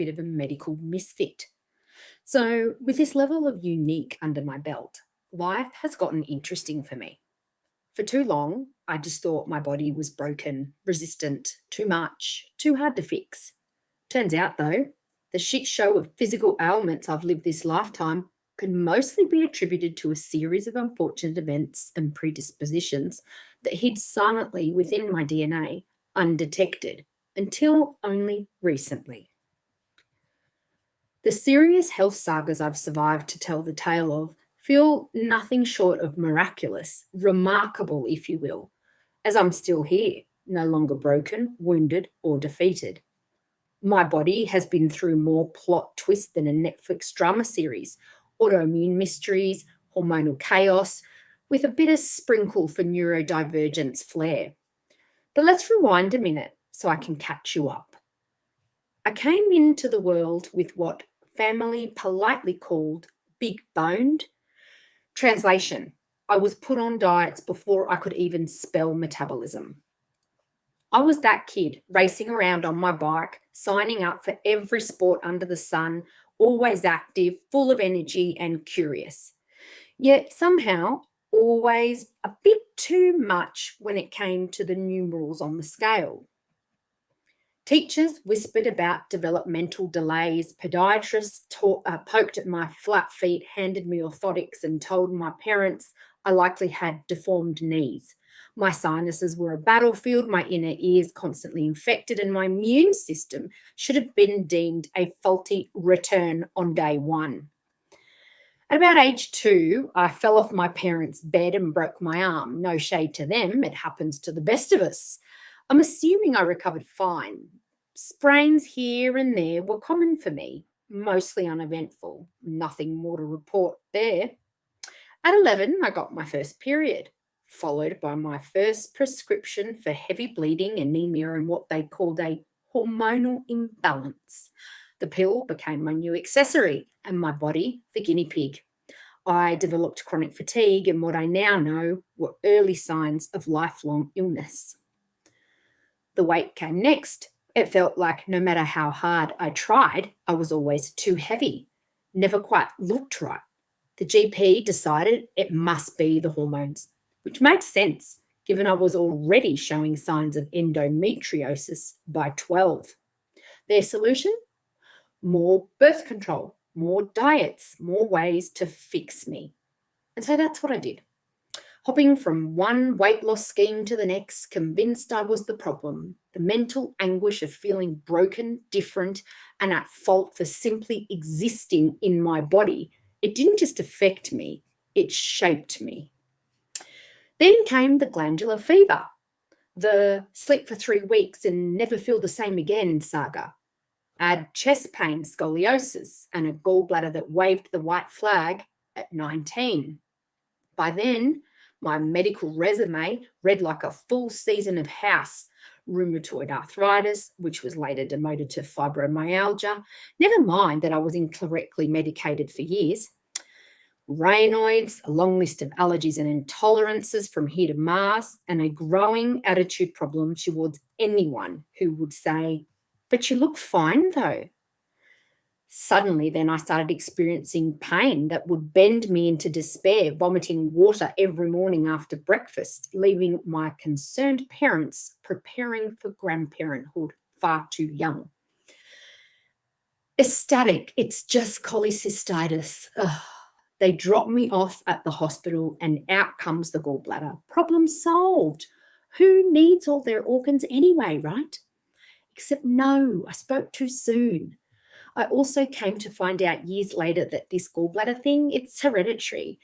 bit of a medical misfit. So, with this level of unique under my belt, life has gotten interesting for me. For too long, I just thought my body was broken, resistant, too much, too hard to fix. Turns out, though, the shit show of physical ailments I've lived this lifetime can mostly be attributed to a series of unfortunate events and predispositions that hid silently within my DNA, undetected, until only recently. The serious health sagas I've survived to tell the tale of feel nothing short of miraculous, remarkable, if you will, as I'm still here, no longer broken, wounded, or defeated. My body has been through more plot twists than a Netflix drama series, autoimmune mysteries, hormonal chaos, with a bit of sprinkle for neurodivergence flair. But let's rewind a minute so I can catch you up. I came into the world with what family politely called big boned. Translation: I was put on diets before I could even spell metabolism. I was that kid racing around on my bike, signing up for every sport under the sun, always active, full of energy and curious. Yet somehow, always a bit too much when it came to the numerals on the scale. Teachers whispered about developmental delays. Podiatrists poked at my flat feet, handed me orthotics, and told my parents I likely had deformed knees. My sinuses were a battlefield, my inner ears constantly infected, and my immune system should have been deemed a faulty return on day one. At about age 2, I fell off my parents' bed and broke my arm. No shade to them, it happens to the best of us. I'm assuming I recovered fine. Sprains here and there were common for me, mostly uneventful. Nothing more to report there. At 11, I got my first period, followed by my first prescription for heavy bleeding, anemia, and what they called a hormonal imbalance. The pill became my new accessory and my body the guinea pig. I developed chronic fatigue and what I now know were early signs of lifelong illness. The weight came next. It felt like no matter how hard I tried, I was always too heavy, never quite looked right. The GP decided it must be the hormones, which makes sense given I was already showing signs of endometriosis by 12. Their solution? More birth control, more diets, more ways to fix me. And so that's what I did. Hopping from one weight loss scheme to the next, convinced I was the problem. The mental anguish of feeling broken, different, and at fault for simply existing in my body. It didn't just affect me, it shaped me. Then came the glandular fever, the sleep for 3 weeks and never feel the same again saga. Add chest pain, scoliosis, and a gallbladder that waved the white flag at 19. By then, my medical resume read like a full season of House. Rheumatoid arthritis, which was later demoted to fibromyalgia. Never mind that I was incorrectly medicated for years. Raynaud's, a long list of allergies and intolerances from here to Mars, and a growing attitude problem towards anyone who would say, "But you look fine though." Suddenly, then I started experiencing pain that would bend me into despair, vomiting water every morning after breakfast, leaving my concerned parents preparing for grandparenthood far too young. Ecstatic, it's just cholecystitis. Ugh. They drop me off at the hospital and out comes the gallbladder. Problem solved. Who needs all their organs anyway, right? Except no, I spoke too soon. I also came to find out years later that this gallbladder thing, it's hereditary.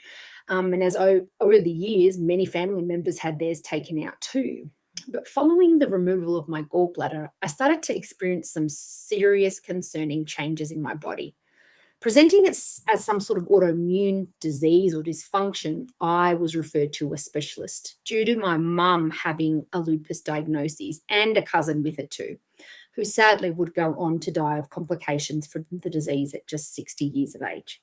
And as over the years, many family members had theirs taken out too. But following the removal of my gallbladder, I started to experience some serious concerning changes in my body. Presenting it as some sort of autoimmune disease or dysfunction, I was referred to a specialist due to my mum having a lupus diagnosis and a cousin with it too, who sadly would go on to die of complications from the disease at just 60 years of age.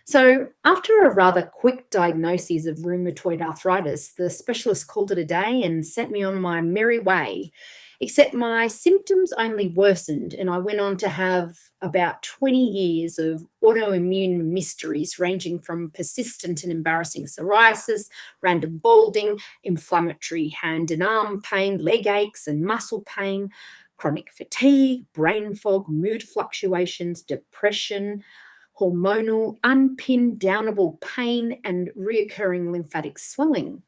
So after a rather quick diagnosis of rheumatoid arthritis, the specialist called it a day and sent me on my merry way. except my symptoms only worsened, and I went on to have about 20 years of autoimmune mysteries ranging from persistent and embarrassing psoriasis, random balding, inflammatory hand and arm pain, leg aches and muscle pain, chronic fatigue, brain fog, mood fluctuations, depression, hormonal, unpinned downable pain, and reoccurring lymphatic swelling.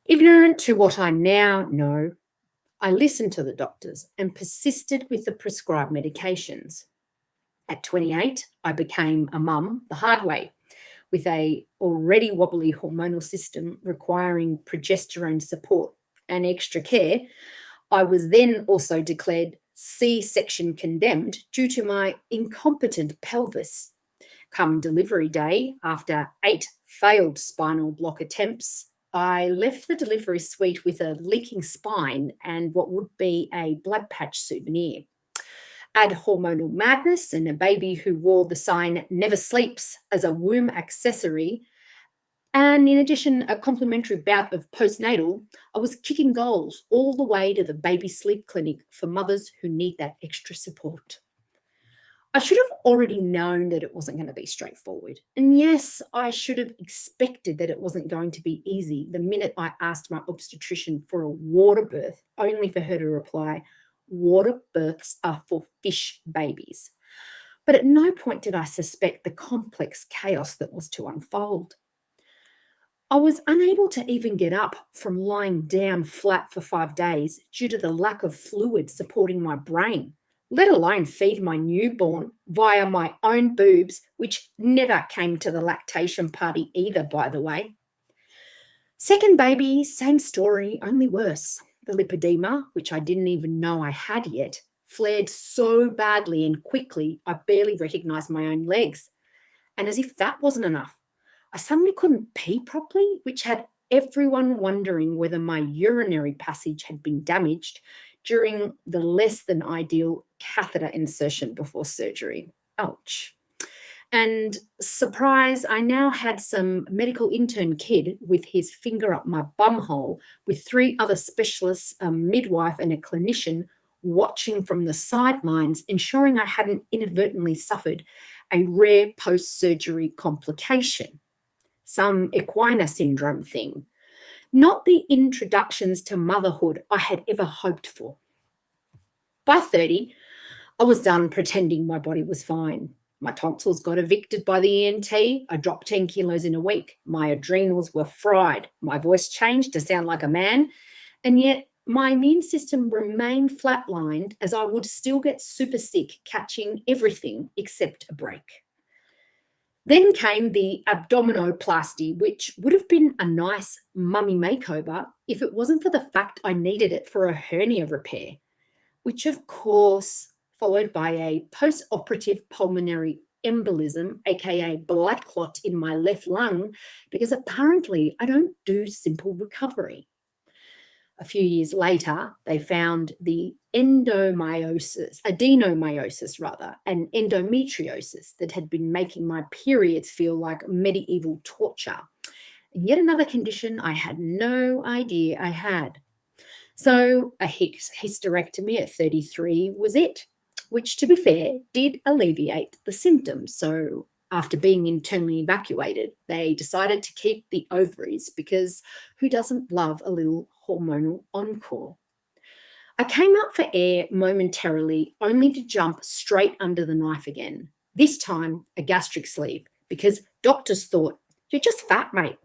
Ignorant to what I now know, I listened to the doctors and persisted with the prescribed medications. At 28, I became a mum the hard way, with a already wobbly hormonal system requiring progesterone support and extra care. I was then also declared C-section condemned due to my incompetent pelvis. Come delivery day, after 8 failed spinal block attempts, I left the delivery suite with a leaking spine and what would be a blood patch souvenir. Add hormonal madness and a baby who wore the sign "Never Sleeps" as a womb accessory, and in addition, a complimentary bout of postnatal, I was kicking goals all the way to the baby sleep clinic for mothers who need that extra support. I should have already known that it wasn't going to be straightforward. And yes, I should have expected that it wasn't going to be easy the minute I asked my obstetrician for a water birth, only for her to reply, "Water births are for fish babies." But at no point did I suspect the complex chaos that was to unfold. I was unable to even get up from lying down flat for 5 days due to the lack of fluid supporting my brain, let alone feed my newborn via my own boobs, which never came to the lactation party either, by the way. Second baby, same story, only worse. The lipedema, which I didn't even know I had yet, flared so badly and quickly I barely recognised my own legs. And as if that wasn't enough, I suddenly couldn't pee properly, which had everyone wondering whether my urinary passage had been damaged during the less than ideal catheter insertion before surgery. Ouch. And surprise, I now had some medical intern kid with his finger up my bumhole with 3 other specialists, a midwife and a clinician watching from the sidelines, ensuring I hadn't inadvertently suffered a rare post-surgery complication, some equina syndrome thing, not the introductions to motherhood I had ever hoped for. By 30, I was done pretending my body was fine. My tonsils got evicted by the ENT. I dropped 10 kilos in a week. My adrenals were fried. My voice changed to sound like a man. And yet my immune system remained flatlined, as I would still get super sick, catching everything except a break. Then came the abdominoplasty, which would have been a nice mummy makeover if it wasn't for the fact I needed it for a hernia repair, which of course followed by a post-operative pulmonary embolism, aka blood clot in my left lung, because apparently I don't do simple recovery. A few years later, they found the adenomyosis, and endometriosis that had been making my periods feel like medieval torture. And yet another condition I had no idea I had. So a hysterectomy at 33 was it, which, to be fair, did alleviate the symptoms. So after being internally evacuated, they decided to keep the ovaries because who doesn't love a little hormonal encore? I came up for air momentarily, only to jump straight under the knife again, this time a gastric sleeve, because doctors thought, "You're just fat, mate,"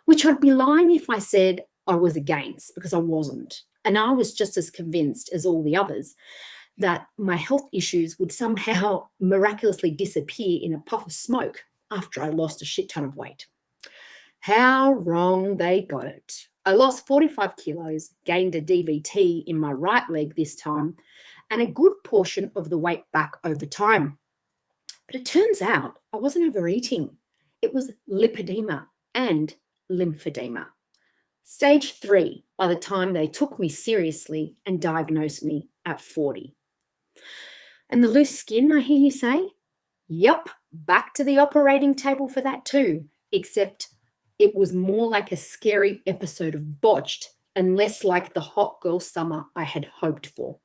which I'd be lying if I said I was against, because I wasn't. And I was just as convinced as all the others that my health issues would somehow miraculously disappear in a puff of smoke after I lost a shit ton of weight. How wrong they got it. I lost 45 kilos, gained a DVT in my right leg this time, and a good portion of the weight back over time. But it turns out I wasn't overeating. It was lipedema and lymphedema. Stage 3 by the time they took me seriously and diagnosed me at 40. And the loose skin, I hear you say? Yup, back to the operating table for that too, except it was more like a scary episode of Botched and less like the hot girl summer I had hoped for.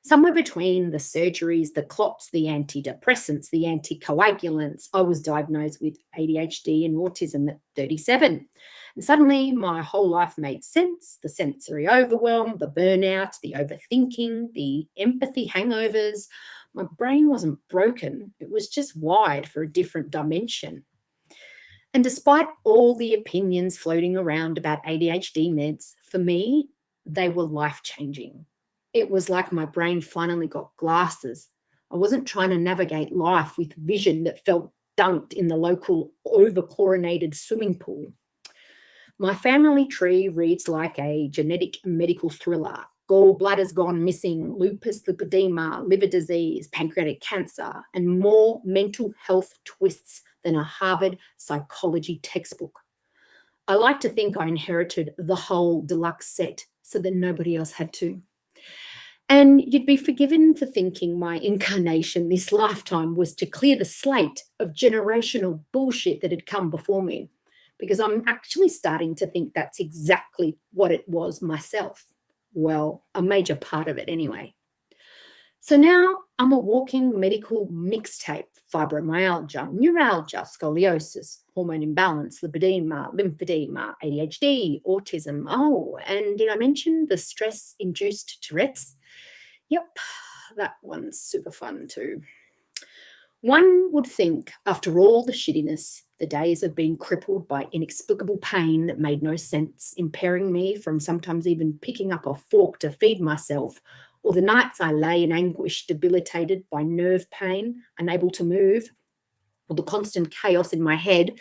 Somewhere between the surgeries, the clots, the antidepressants, the anticoagulants, I was diagnosed with ADHD and autism at 37. And suddenly my whole life made sense. The sensory overwhelm, the burnout, the overthinking, the empathy hangovers. My brain wasn't broken, it was just wired for a different dimension. And despite all the opinions floating around about ADHD meds, for me, they were life changing. It was like my brain finally got glasses. I wasn't trying to navigate life with vision that felt dunked in the local over-chlorinated swimming pool. My family tree reads like a genetic medical thriller. Gallbladder's gone missing, lupus, lipedema, liver disease, pancreatic cancer, and more mental health twists than a Harvard psychology textbook. I like to think I inherited the whole deluxe set so that nobody else had to. And you'd be forgiven for thinking my incarnation this lifetime was to clear the slate of generational bullshit that had come before me, because I'm actually starting to think that's exactly what it was myself. Well, a major part of it anyway. So now I'm a walking medical mixtape: fibromyalgia, neuralgia, scoliosis, hormone imbalance, lipedema, lymphedema, ADHD, autism. Oh, and did I mention the stress-induced Tourette's? Yep, that one's super fun too. One would think, after all the shittiness, the days of being crippled by inexplicable pain that made no sense, impairing me from sometimes even picking up a fork to feed myself, or the nights I lay in anguish, debilitated by nerve pain, unable to move, or the constant chaos in my head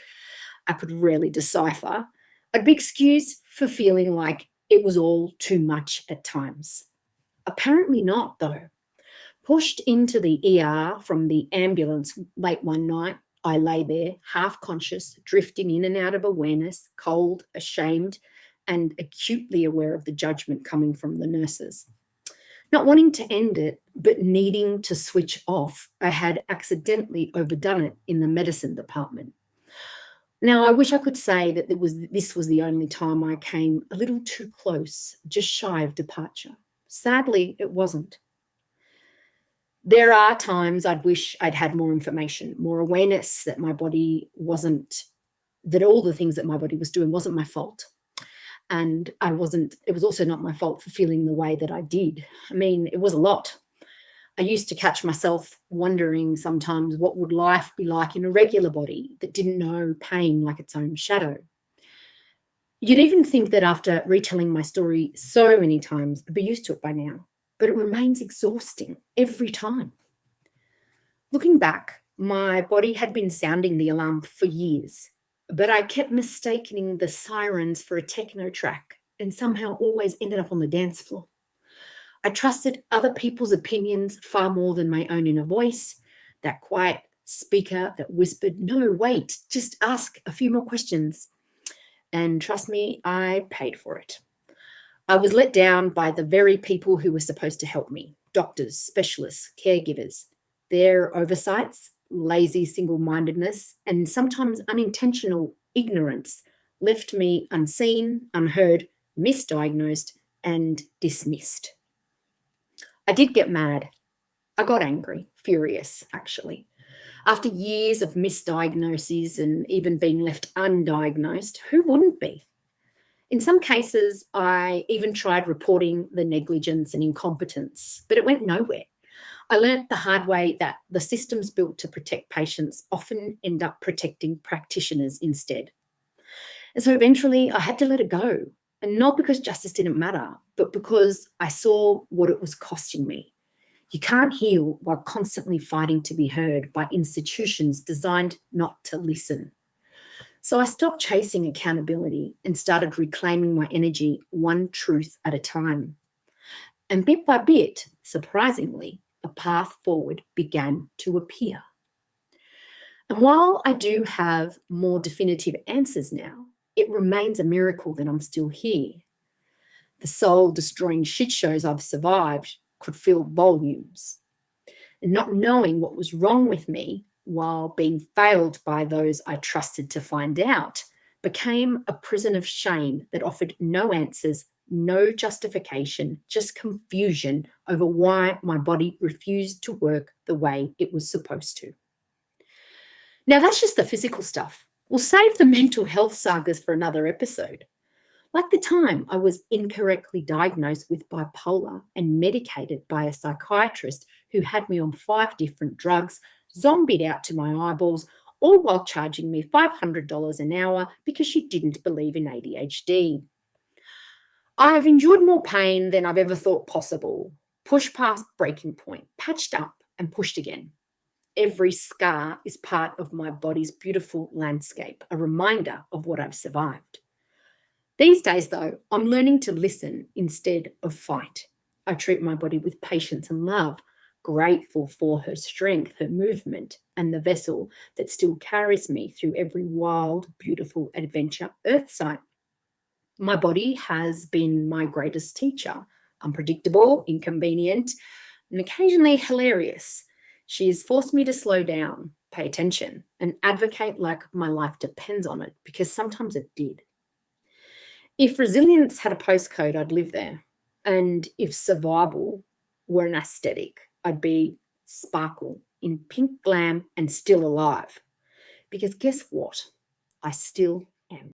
I could rarely decipher, I'd be excused for feeling like it was all too much at times. Apparently not, though. Pushed into the ER from the ambulance late one night, I lay there, half conscious, drifting in and out of awareness, cold, ashamed, and acutely aware of the judgment coming from the nurses. Not wanting to end it, but needing to switch off, I had accidentally overdone it in the medicine department. Now, I wish I could say that this was the only time I came a little too close, just shy of departure. Sadly, it wasn't. There are times I'd wish I'd had more information, more awareness that my body wasn't, that all the things that my body was doing wasn't my fault. And it was also not my fault for feeling the way that I did. I mean, it was a lot. I used to catch myself wondering sometimes, what would life be like in a regular body that didn't know pain like its own shadow? You'd even think that after retelling my story so many times, I'd be used to it by now, but it remains exhausting every time. Looking back, my body had been sounding the alarm for years, but I kept mistaking the sirens for a techno track and somehow always ended up on the dance floor. I trusted other people's opinions far more than my own inner voice, that quiet speaker that whispered, "No, wait, just ask a few more questions." And trust me, I paid for it. I was let down by the very people who were supposed to help me: doctors, specialists, caregivers. Their oversights, lazy single-mindedness, and sometimes unintentional ignorance left me unseen, unheard, misdiagnosed, and dismissed. I did get mad. I got angry, furious, actually. After years of misdiagnoses and even being left undiagnosed, who wouldn't be? In some cases, I even tried reporting the negligence and incompetence, but it went nowhere. I learnt the hard way that the systems built to protect patients often end up protecting practitioners instead. And so eventually I had to let it go, and not because justice didn't matter, but because I saw what it was costing me. You can't heal while constantly fighting to be heard by institutions designed not to listen. So I stopped chasing accountability and started reclaiming my energy one truth at a time. And bit by bit, surprisingly, a path forward began to appear. And while I do have more definitive answers now, it remains a miracle that I'm still here. The soul-destroying shit shows I've survived could fill volumes. And not knowing what was wrong with me while being failed by those I trusted to find out became a prison of shame that offered no answers, No justification, just confusion over why my body refused to work the way it was supposed to. Now, that's just the physical stuff. We'll save the mental health sagas for another episode. Like the time I was incorrectly diagnosed with bipolar and medicated by a psychiatrist who had me on 5 different drugs, zombied out to my eyeballs, all while charging me $500 an hour because she didn't believe in ADHD. I have endured more pain than I've ever thought possible, pushed past breaking point, patched up and pushed again. Every scar is part of my body's beautiful landscape, a reminder of what I've survived. These days, though, I'm learning to listen instead of fight. I treat my body with patience and love, grateful for her strength, her movement, and the vessel that still carries me through every wild, beautiful adventure earthside. My body has been my greatest teacher, unpredictable, inconvenient, and occasionally hilarious. She has forced me to slow down, pay attention, and advocate like my life depends on it, because sometimes it did. If resilience had a postcode, I'd live there. And if survival were an aesthetic, I'd be sparkle in pink glam and still alive. Because guess what? I still am.